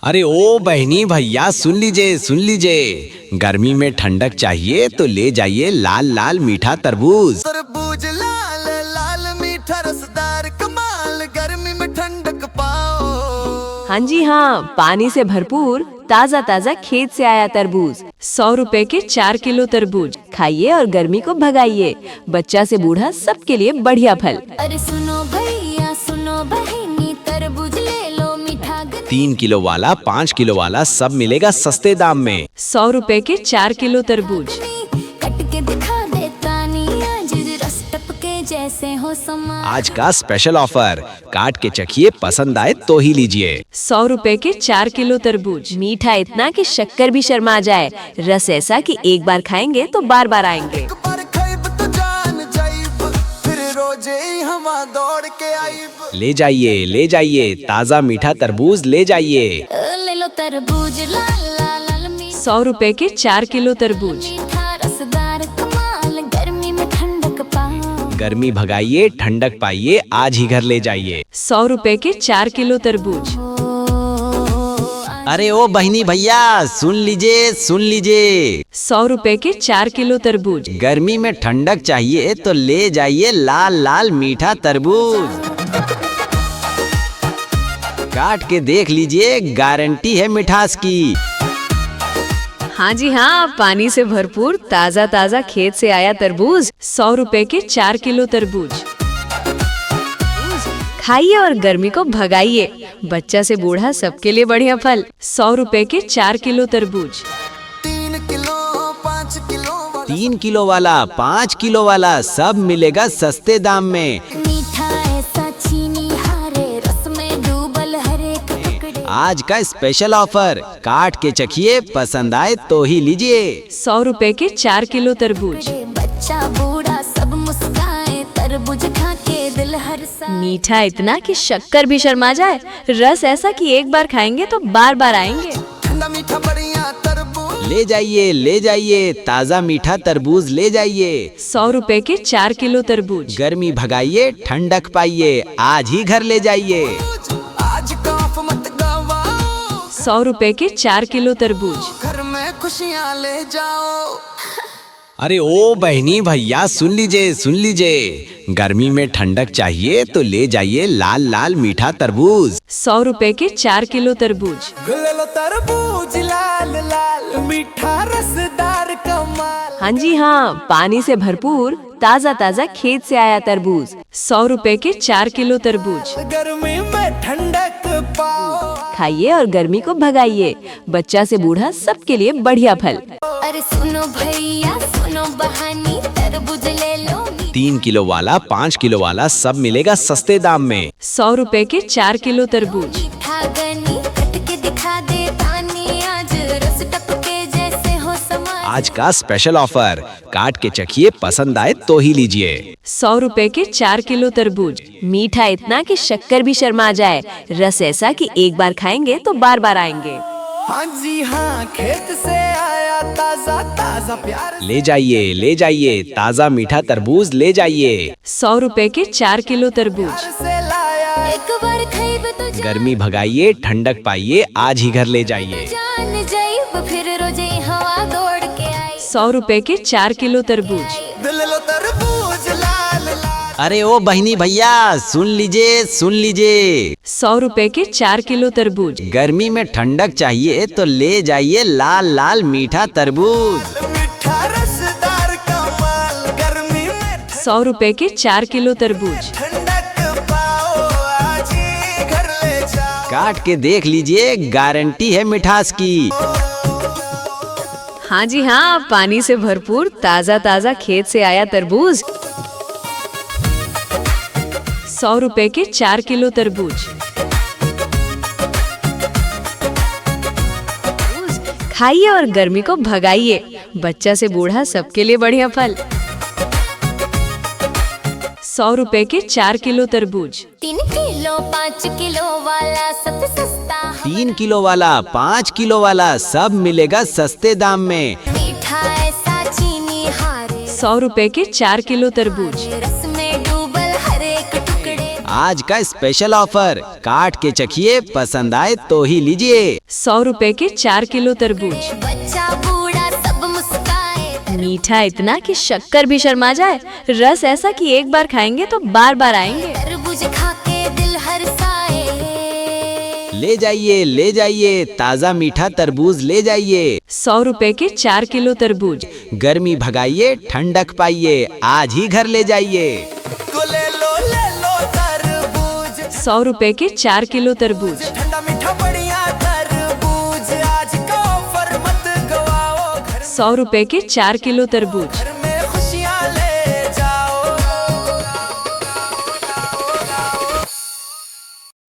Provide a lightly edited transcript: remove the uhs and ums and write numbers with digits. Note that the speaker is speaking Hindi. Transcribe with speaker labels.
Speaker 1: अरे ओ बहनी भैया सुन लीजिए, गर्मी में ठंडक चाहिए तो ले जाइए लाल लाल मीठा तरबूज।
Speaker 2: तरबूज लाल लाल मीठा रसदार कमाल, गर्मी में ठंडक पाओ।
Speaker 3: हाँ जी हाँ, पानी से भरपूर ताजा ताजा खेत से आया तरबूज। 100 रुपए के 4 किलो तरबूज खाइए और गर्मी को भगाइए। बच्चा से बूढ़ा सबके लिए बढ़िया फल।
Speaker 4: अरे सुनो भैया सुनो बहनी, तरबूज ले लो मीठा।
Speaker 1: 3 किलो वाला 5 किलो वाला सब मिलेगा सस्ते दाम में।
Speaker 3: 100 रुपए के 4 किलो तरबूज।
Speaker 4: कट के दिखा देता नी, आज रस टपके जैसे हो समा।
Speaker 1: आज का स्पेशल ऑफर, काट के चखिए, पसंद आए तो ही लीजिए।
Speaker 3: 100 रुपए के 4 किलो तरबूज। मीठा इतना कि शक्कर भी शर्मा जाए, रस ऐसा कि एक बार खाएंगे तो बार बार आएंगे।
Speaker 2: एक बार खाइब तो जान जाइब, फिर रोजे ही हवा दौड़ के आइब।
Speaker 1: ले जाइए ताजा मीठा तरबूज ले जाइए।
Speaker 4: ले लो तरबूज लाल लाल मीठा।
Speaker 3: 100 रुपए के 4 किलो तरबूज।
Speaker 4: मीठा रसदार कमाल, गर्मी में ठंडक पाओ।
Speaker 1: गर्मी भगाइए, ठंडक पाइए, आज ही घर ले जाइए।
Speaker 3: 100 रुपए के 4 किलो तरबूज।
Speaker 1: अरे ओ बहनी भैया सुन लीजिए,
Speaker 3: 100 रुपए के 4 किलो तरबूज।
Speaker 1: गर्मी में ठंडक चाहिए तो ले जाइए लाल लाल मीठा तरबूज। काट के देख लीजिए, गारंटी है मिठास की।
Speaker 3: हाँ जी हाँ, पानी से भरपूर ताजा ताजा खेत से आया तरबूज। 100 रुपए के 4 किलो तरबूज खाइए और गर्मी को भगाइए। बच्चा से बूढ़ा सबके लिए बढ़िया फल। 100 रुपए के 4 किलो तरबूज।
Speaker 2: 3 किलो 5 किलो
Speaker 1: 3 किलो वाला 5 किलो वाला सब मिलेगा सस्ते दाम में।
Speaker 4: मीठा ऐसा चीनी हारे, रस में डूबल हर एक टुकड़े।
Speaker 1: आज का स्पेशल ऑफर, काट के चखिए, पसंद आए तो ही लीजिए।
Speaker 3: 100 रुपए के 4 किलो तरबूज।
Speaker 4: बच्चा बूढ़ा सब मुस्काए, तरबूज खा के दिल हर्षाए।
Speaker 3: मीठा इतना कि शक्कर भी शर्मा जाए, रस ऐसा कि एक बार खाएंगे तो बार बार आएंगे।
Speaker 2: ठंडा मीठा बढ़िया तरबूज।
Speaker 1: ले जाइए ताजा मीठा तरबूज ले जाइए।
Speaker 3: 100 रुपए के 4 किलो तरबूज।
Speaker 1: गर्मी भगाइए, ठंडक पाइए, आज ही घर ले जाइए।
Speaker 2: आज कॉफ मत गवाओ,
Speaker 3: 100 रुपए के 4 किलो तरबूज।
Speaker 2: घर में खुशियाँ ले जाओ।
Speaker 1: अरे ओ बहनी भैया सुन लीजिए, गर्मी में ठंडक चाहिए तो ले जाइए लाल लाल मीठा तरबूज।
Speaker 3: 100 रुपए के 4 किलो तरबूज।
Speaker 2: ले लो तरबूज लाल लाल मीठा रसदार कमाल।
Speaker 3: हाँ जी हाँ, पानी से भरपूर ताजा ताजा खेत से आया तरबूज। 100 रुपए के 4 किलो तरबूज
Speaker 2: गर्मी में ठंडक पाओ।
Speaker 3: खाइए और गर्मी को भगाइए। बच्चा से बूढ़ा सबके लिए बढ़िया फल।
Speaker 4: अरे सुनो भैया सुनो बहानी, तरबूज ले लो।
Speaker 1: 3 किलो वाला 5 किलो वाला सब मिलेगा सस्ते दाम में।
Speaker 3: 100 रुपए के 4 किलो तरबूज।
Speaker 4: मीठा गनी कट के दिखा दे तानी, आज रस टपके जैसे हो समा।
Speaker 1: आज का स्पेशल ऑफर, काट के चखिए, पसंद आए तो ही लीजिए।
Speaker 3: 100 रुपए के 4 किलो तरबूज। मीठा इतना कि शक्कर भी शर्मा जाए, रस ऐसा कि एक बार खाएंगे तो बार बार आएंगे।
Speaker 2: हाँ जी हाँ, खेत से आया ताजा ताजा प्यार।
Speaker 1: ले जाइए ताजा मीठा तरबूज ले जाइए।
Speaker 3: 100 रुपए के 4 किलो तरबूज।
Speaker 2: से लाया
Speaker 4: एक बार खाइब तो
Speaker 1: गर्मी भगाइए, ठंडक पाइए, आज ही घर ले जाइए।
Speaker 4: जान जाइब, फिर रोजे हवा दौड़ के आई।
Speaker 3: 100 रुपए के 4 किलो तरबूज।
Speaker 2: दिल लो तरबूज लाल लाल।
Speaker 1: अरे ओ बहनी भैया सुन लीजिए,
Speaker 3: 100 रुपए के 4 किलो तरबूज।
Speaker 1: गर्मी में ठंडक चाहिए तो ले जाइए लाल लाल मीठा तरबूज।
Speaker 2: मीठा रसदार कमाल, गर्मी में
Speaker 3: 100 रुपए के 4 किलो तरबूज।
Speaker 2: ठंडक पाओ, आज ही घर ले जाओ।
Speaker 1: काट के देख लीजिए, गारंटी है मिठास की।
Speaker 3: हाँ जी हाँ, पानी से भरपूर ताजा ताजा खेत से आया तरबूज। 100 रुपए के 4 किलो तरबूज खाइए और गर्मी को भगाइए। बच्चा से बूढ़ा सबके लिए बढ़िया फल। 100 रुपए के 4 किलो तरबूज।
Speaker 4: 3 किलो 5 किलो वाला सबसे सस्ता।
Speaker 1: 3 किलो वाला 5 किलो वाला सब मिलेगा सस्ते दाम में।
Speaker 4: मीठा ऐसा चीनी हारे,
Speaker 3: 100 रुपए के 4 किलो तरबूज।
Speaker 4: रस में डूबल हर एक टुकड़े।
Speaker 1: आज का स्पेशल ऑफर, काट के चखिए, पसंद आए तो ही लीजिए।
Speaker 3: 100 रुपए के 4 किलो तरबूज।
Speaker 4: बच्चा बूढ़ा सब मुस्काए।
Speaker 3: मीठा इतना कि शक्कर भी शर्मा जाए, रस ऐसा कि एक बार खाएंगे तो बार बार आएंगे।
Speaker 4: तरबूज खा के दिल हर्षाए।
Speaker 1: ले जाइए ताजा मीठा तरबूज ले जाइए।
Speaker 3: 100 रुपए के 4 किलो तरबूज।
Speaker 1: गर्मी भगाइए, ठंडक पाइए, आज ही घर ले जाइए।
Speaker 2: को ले लो तरबूज।
Speaker 3: 100 रुपए के 4 किलो तरबूज।
Speaker 2: ठंडा मीठा बढ़िया तरबूज, आज का ऑफर मत गवाओ।
Speaker 3: 100 रुपए के 4 किलो तरबूज।